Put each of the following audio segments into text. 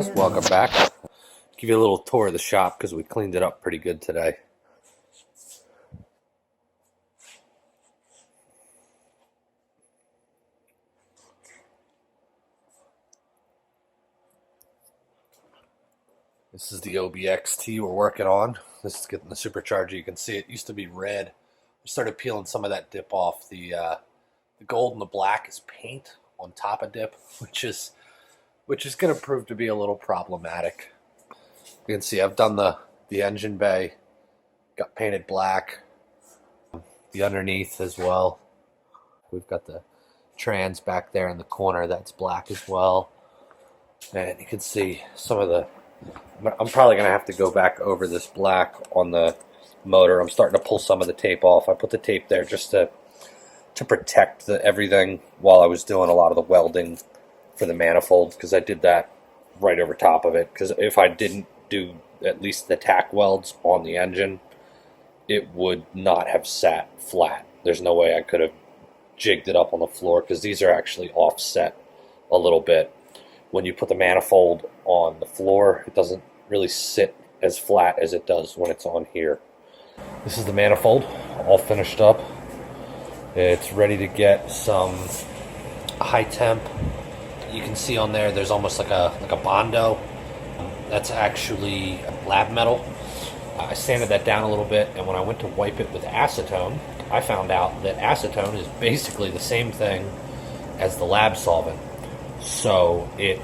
guys, welcome back. Give you a little tour of the shop because we cleaned it up pretty good today. This is the OBXT we're working on. This is getting the supercharger. You can see it used to be red. We started peeling some of that dip off. The gold and the black is paint on top of dip, which is going to prove to be a little problematic. You can see I've done the engine bay, got painted black, the underneath as well. We've got the trans back there in the corner, that's black as well. And you can see some of the, I'm probably going to have to go back over this black on the motor. I'm starting to pull some of the tape off. I put the tape there just to protect everything while I was doing a lot of the welding for the manifold, because I did that right over top of it. Because if I didn't do at least the tack welds on the engine, it would not have sat flat. There's no way I could have jigged it up on the floor, because these are actually offset a little bit. When you put the manifold on the floor, it doesn't really sit as flat as it does when it's on here. This is the manifold, all finished up. It's ready to get some high temp. You can see on there, there's almost like a Bondo. That's actually lab metal. I sanded that down a little bit, and when I went to wipe it with acetone, I found out that acetone is basically the same thing as the lab solvent. So it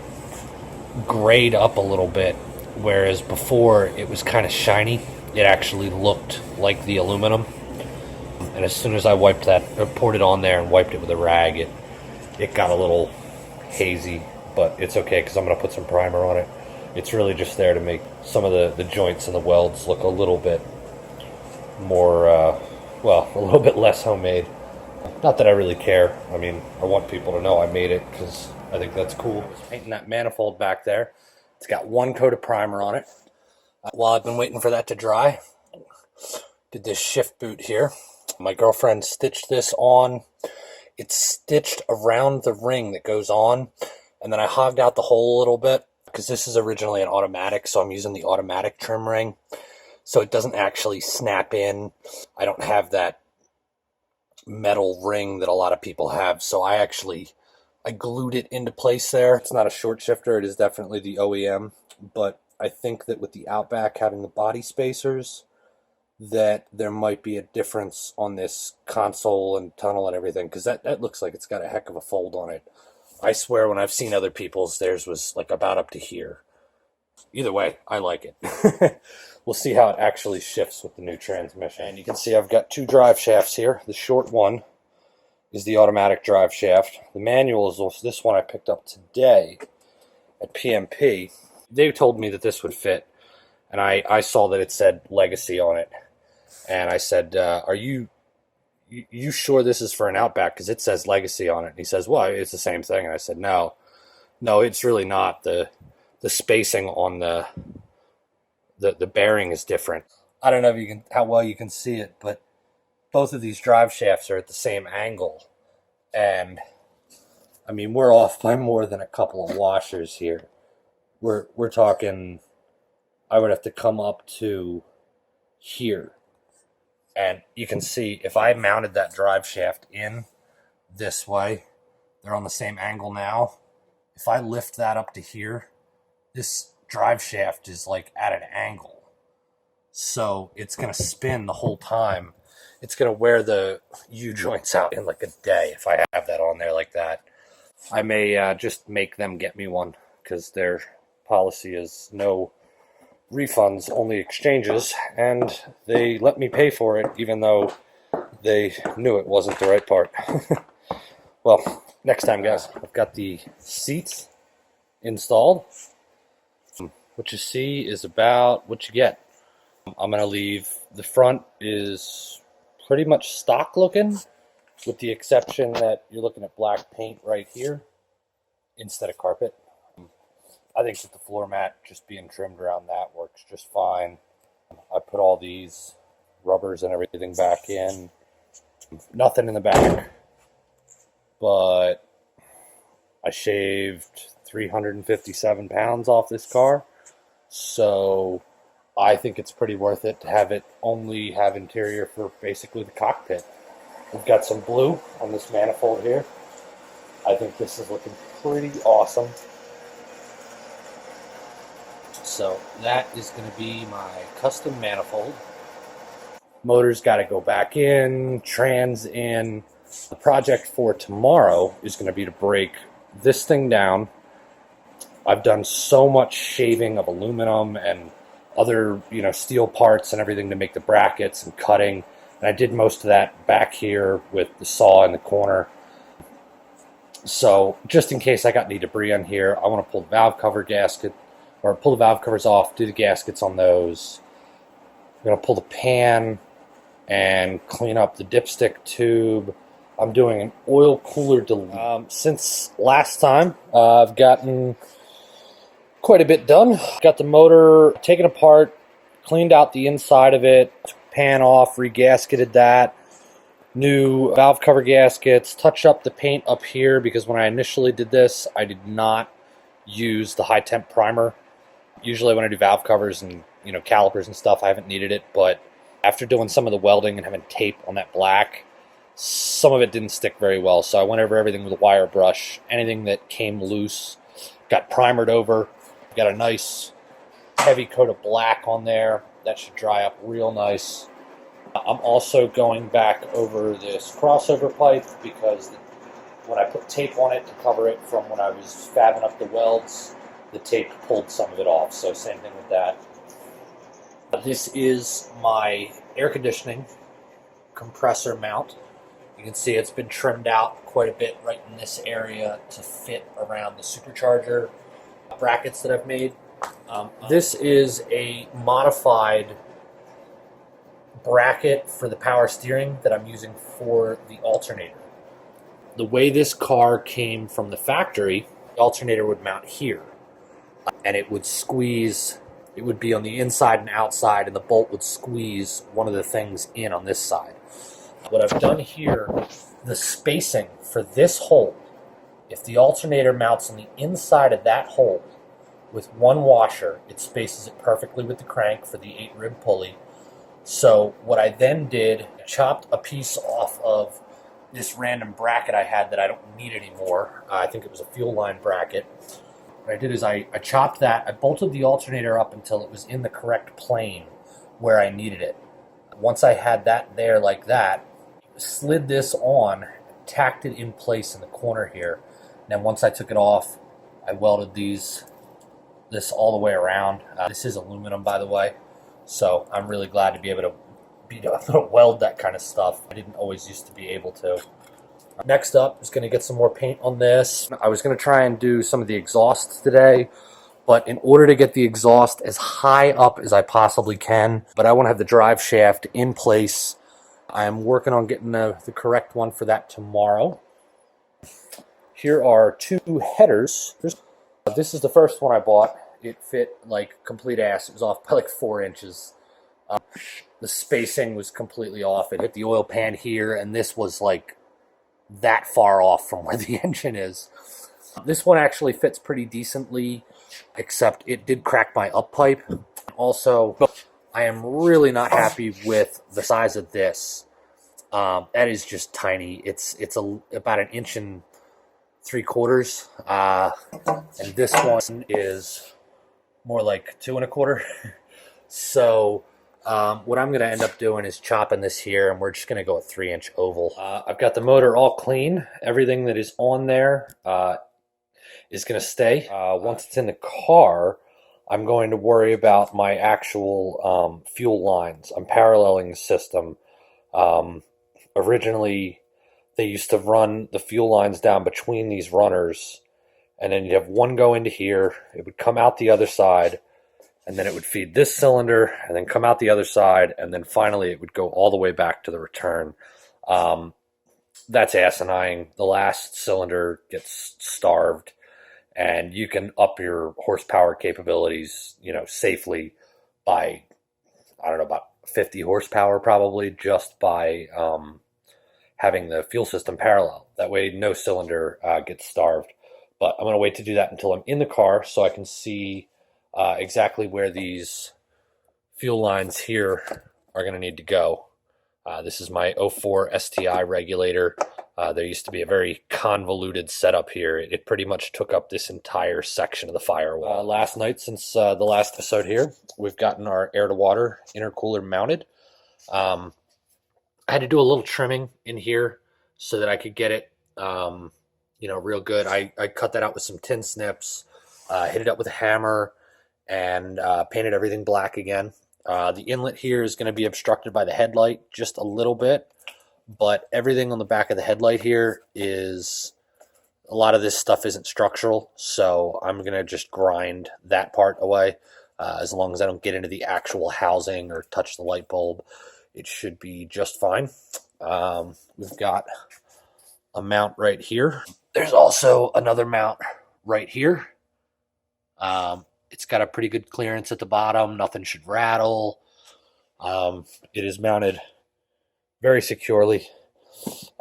grayed up a little bit, whereas before it was kind of shiny. It actually looked like the aluminum. And as soon as I wiped that, or poured it on there and wiped it with a rag, it got a little hazy, but it's okay because I'm going to put some primer on it. It's really just there to make some of the joints and the welds look a little bit more, well, a little bit less homemade. Not that I really care. I mean, I want people to know I made it because I think that's cool. I was painting that manifold back there. It's got one coat of primer on it. While I've been waiting for that to dry, did this shift boot here. My girlfriend stitched this on. It's stitched around the ring that goes on, and then I hogged out the hole a little bit because this is originally an automatic, so I'm using the automatic trim ring, so it doesn't actually snap in. I don't have that metal ring that a lot of people have, so I glued it into place there. It's not a short shifter, it is definitely the OEM, but I think that with the Outback having the body spacers, that there might be a difference on this console and tunnel and everything, because that looks like it's got a heck of a fold on it. I swear when I've seen other people's, theirs was like about up to here. Either way, I like it. We'll see how it actually shifts with the new transmission. And you can see I've got two drive shafts here. The short one is the automatic drive shaft. The manual is also this one I picked up today at PMP. They told me that this would fit, and I saw that it said Legacy on it. And I said, are you sure this is for an Outback? Because it says Legacy on it. And he says, well, it's the same thing. And I said, no, it's really not. The spacing on the bearing is different. I don't know if how well you can see it, but both of these drive shafts are at the same angle. And I mean, we're off by more than a couple of washers here. We're talking, I would have to come up to here. And you can see if I mounted that drive shaft in this way, they're on the same angle now. If I lift that up to here, this drive shaft is like at an angle. So it's going to spin the whole time. It's going to wear the U-joints out in like a day if I have that on there like that. I may just make them get me one, because their policy is no refunds, only exchanges, and they let me pay for it even though they knew it wasn't the right part. Well, next time, guys. I've got the seats installed. What you see is about what you get. I'm going to leave the front is pretty much stock looking, with the exception that you're looking at black paint right here instead of carpet. I think that the floor mat just being trimmed around that works just fine. I put all these rubbers and everything back in. Nothing in the back, but I shaved 357 pounds off this car. So I think it's pretty worth it to have it only have interior for basically the cockpit. We've got some blue on this manifold here. I think this is looking pretty awesome. So that is going to be my custom manifold. Motor's got to go back in, trans in. The project for tomorrow is going to be to break this thing down. I've done so much shaving of aluminum and other, steel parts and everything to make the brackets and cutting. And I did most of that back here with the saw in the corner. So just in case I got any debris on here, I want to pull the valve cover gasket, or pull the valve covers off, do the gaskets on those. I'm going to pull the pan and clean up the dipstick tube. I'm doing an oil cooler delete. Since last time, I've gotten quite a bit done. Got the motor taken apart, cleaned out the inside of it, took the pan off, regasketed that. New valve cover gaskets, touched up the paint up here because when I initially did this, I did not use the high temp primer. Usually when I do valve covers and calipers and stuff, I haven't needed it, but after doing some of the welding and having tape on that black, some of it didn't stick very well. So I went over everything with a wire brush. Anything that came loose got primered over. Got a nice heavy coat of black on there. That should dry up real nice. I'm also going back over this crossover pipe because when I put tape on it to cover it from when I was fabbing up the welds, the tape pulled some of it off. So same thing with that. This is my air conditioning compressor mount. You can see it's been trimmed out quite a bit right in this area to fit around the supercharger brackets that I've made. This is a modified bracket for the power steering that I'm using for the alternator. The way this car came from the factory, the alternator would mount here, and it would squeeze. It would be on the inside and outside, and the bolt would squeeze one of the things in on this side. What I've done here, the spacing for this hole, if the alternator mounts on the inside of that hole with one washer, it spaces it perfectly with the crank for the 8-rib pulley. So what I then did, chopped a piece off of this random bracket I had that I don't need anymore. I think it was a fuel line bracket. What I did is I chopped that. I bolted the alternator up until it was in the correct plane where I needed it. Once I had that there like that, slid this on, tacked it in place in the corner here. And then once I took it off, I welded this all the way around. This is aluminum, by the way. So I'm really glad to be able to weld that kind of stuff. I didn't always used to be able to. Next up is going to get some more paint on this. I was going to try and do some of the exhausts today, but in order to get the exhaust as high up as I possibly can, but I want to have the drive shaft in place. I'm working on getting the correct one for that tomorrow. Here are two headers. This is the first one I bought. It fit like complete ass. It was off by like 4 inches. The spacing was completely off. It hit the oil pan here, and this was like that far off from where the engine is. This one actually fits pretty decently, except it did crack my up pipe. Also, I am really not happy with the size of this. That is just tiny. It's about 1 3/4 inches. And this one is more like 2 1/4. So what I'm going to end up doing is chopping this here, and we're just going to go a 3-inch oval. I've got the motor all clean. Everything that is on there is going to stay. Once it's in the car, I'm going to worry about my actual fuel lines. I'm paralleling the system. Originally, they used to run the fuel lines down between these runners, and then you'd have one go into here. It would come out the other side, and then it would feed this cylinder, and then come out the other side, and then finally it would go all the way back to the return. That's asinine. The last cylinder gets starved, and you can up your horsepower capabilities, safely by, I don't know, about 50 horsepower probably, just by having the fuel system parallel. That way no cylinder gets starved. But I'm going to wait to do that until I'm in the car so I can see exactly where these fuel lines here are going to need to go. This is my 04 STI regulator. There used to be a very convoluted setup here. It pretty much took up this entire section of the firewall. Last night, since the last episode here, we've gotten our air-to-water intercooler mounted. I had to do a little trimming in here so that I could get it real good. I cut that out with some tin snips, hit it up with a hammer, and painted everything black again. The inlet here is going to be obstructed by the headlight just a little bit, but everything on the back of the headlight here is, a lot of this stuff isn't structural, so I'm going to just grind that part away. As long as I don't get into the actual housing or touch the light bulb, it should be just fine. We've got a mount right here. There's also another mount right here. It's got a pretty good clearance at the bottom. Nothing should rattle. It is mounted very securely.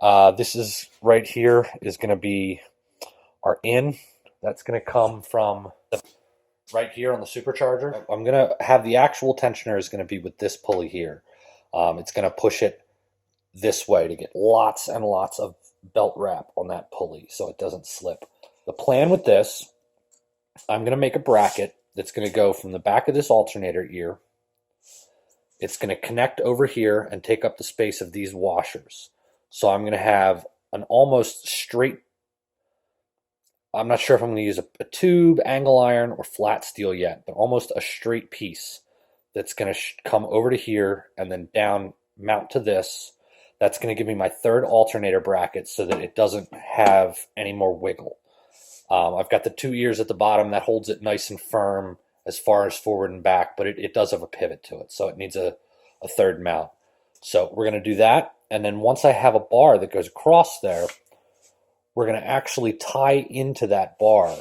This is right here is going to be our in. That's going to come from right here on the Supercharger. I'm going to have the actual tensioner is going to be with this pulley here. It's going to push it this way to get lots and lots of belt wrap on that pulley so it doesn't slip. The plan with this, I'm going to make a bracket that's going to go from the back of this alternator ear. It's going to connect over here and take up the space of these washers. So I'm going to have an almost straight, I'm not sure if I'm going to use a tube, angle iron, or flat steel yet, but almost a straight piece that's going to come over to here and then down, mount to this. That's going to give me my third alternator bracket so that it doesn't have any more wiggle. I've got the two ears at the bottom that holds it nice and firm as far as forward and back, but it does have a pivot to it, so it needs a third mount. So we're going to do that, and then once I have a bar that goes across there, we're going to actually tie into that bar,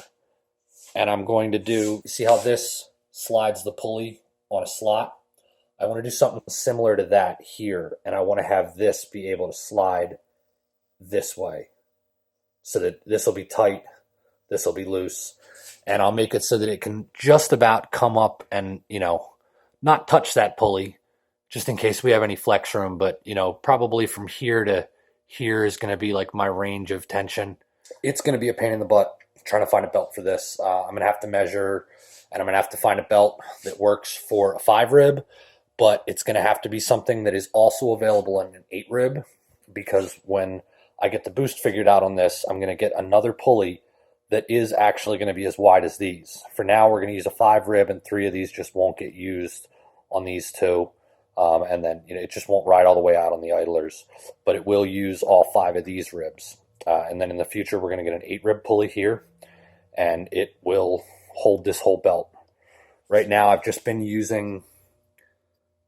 and I'm going to do, see how this slides the pulley on a slot? I want to do something similar to that here, and I want to have this be able to slide this way so that this will be tight, this will be loose, and I'll make it so that it can just about come up and, not touch that pulley, just in case we have any flex room, but, probably from here to here is going to be like my range of tension. It's going to be a pain in the butt trying to find a belt for this. I'm going to have to measure, and I'm going to have to find a belt that works for a 5-rib, but it's going to have to be something that is also available in an 8-rib, because when I get the boost figured out on this, I'm going to get another pulley that is actually going to be as wide as these. For now, we're going to use a 5-rib, and 3 of these just won't get used on these two. And then it just won't ride all the way out on the idlers, but it will use all 5 of these ribs. And then in the future, we're going to get an 8-rib pulley here, and it will hold this whole belt. Right now, I've just been using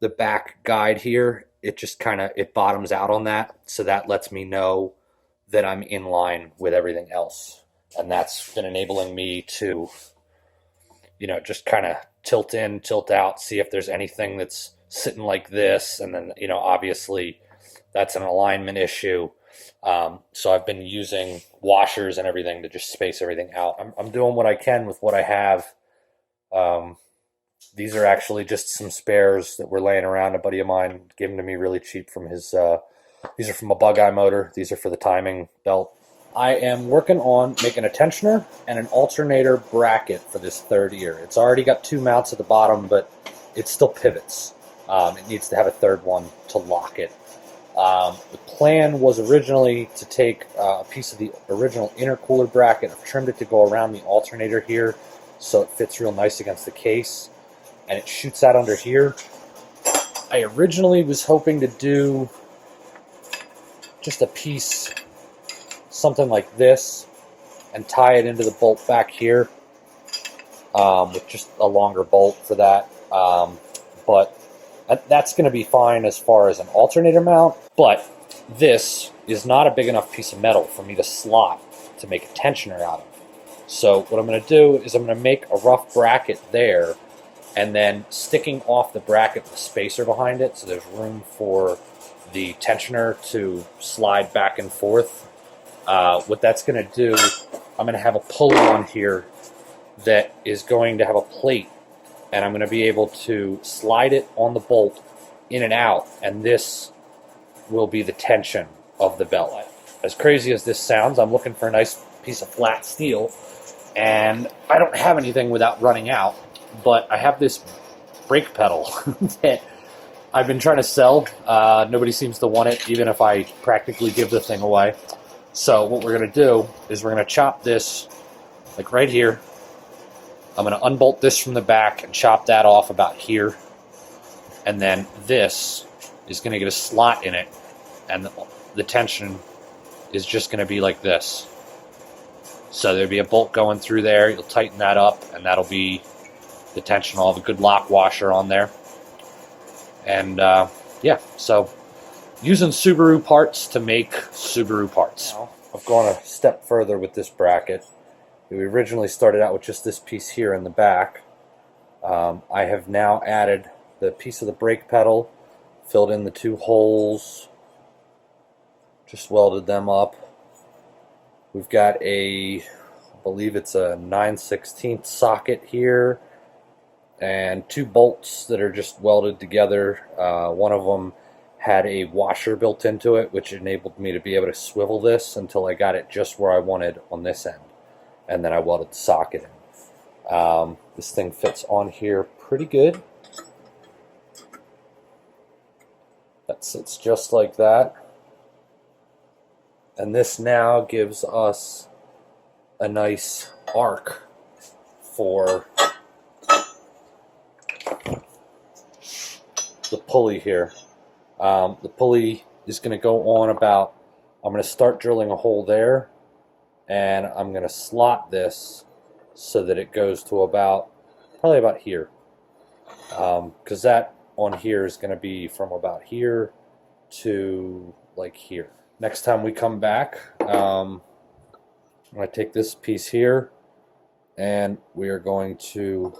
the back guide here. It just it bottoms out on that, so that lets me know that I'm in line with everything else. And that's been enabling me to, just kind of tilt in, tilt out, see if there's anything that's sitting like this. And then, obviously that's an alignment issue. So I've been using washers and everything to just space everything out. I'm doing what I can with what I have. These are actually just some spares that were laying around. A buddy of mine gave them to me really cheap from his, these are from a Bug Eye motor. These are for the timing belt. I am working on making a tensioner and an alternator bracket for this third ear. It's already got 2 mounts at the bottom, but it still pivots. It needs to have a third one to lock it. The plan was originally to take a piece of the original intercooler bracket. I've trimmed it to go around the alternator here so it fits real nice against the case, and it shoots out under here. I originally was hoping to do just a piece, something like this, and tie it into the bolt back here with just a longer bolt for that. But that's going to be fine as far as an alternator mount, but this is not a big enough piece of metal for me to slot to make a tensioner out of. So what I'm going to do is I'm going to make a rough bracket there, and then sticking off the bracket with a spacer behind it so there's room for the tensioner to slide back and forth. What that's going to do I'm going to have a pulley on here that is going to have a plate, and I'm going to be able to slide it on the bolt in and out, and this will be the tension of the belt. As crazy as this sounds, I'm looking for a nice piece of flat steel, and I don't have anything without running out, but I have this brake pedal that I've been trying to sell. Nobody seems to want it, even if I practically give the thing away. So what we're going to do is we're going to chop this, like right here. I'm going to unbolt this from the back and chop that off about here. And then this is going to get a slot in it, and the tension is just going to be like this. So there'll be a bolt going through there. You'll tighten that up, and that'll be the tension. I'll have a good lock washer on there. And yeah, so using Subaru parts to make Subaru parts. Now, I've gone a step further with this bracket. We originally started out with just this piece here in the back. I have now added the piece of the brake pedal, filled in the 2 holes, just welded them up. We've got I believe it's a 9/16 socket here, and 2 bolts that are just welded together. One of them had a washer built into it, which enabled me to be able to swivel this until I got it just where I wanted on this end. And then I welded the socket in. This thing fits on here pretty good. That sits just like that. And this now gives us a nice arc for the pulley here. The pulley is going to go on about, I'm going to start drilling a hole there, and I'm going to slot this so that it goes to about, probably about here. Because that on here is going to be from about here to like here. Next time we come back, I'm going to take this piece here, and we are going to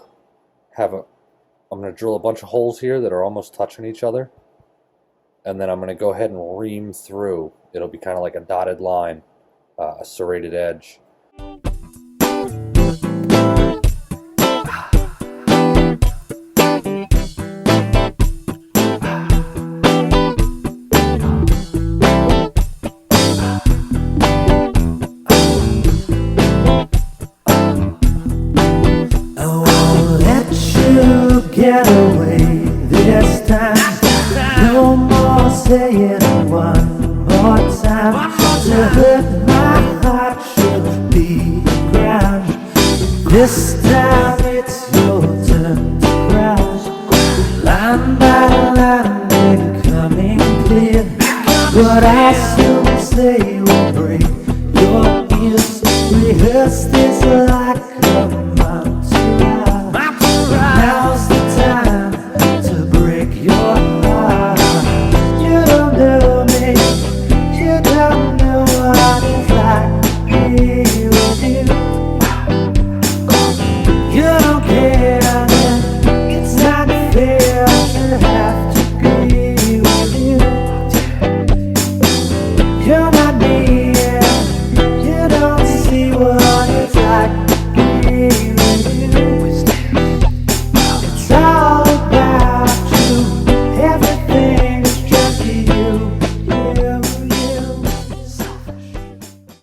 have I'm going to drill a bunch of holes here that are almost touching each other, and then I'm going to go ahead and ream through. It'll be kind of like a dotted line, a serrated edge. Getaway this time. No more saying one more time. To hurt my heart should be ground. This time it's your turn to cry. Line by line they're coming clear. What I soon say will break your ears. Rehearsed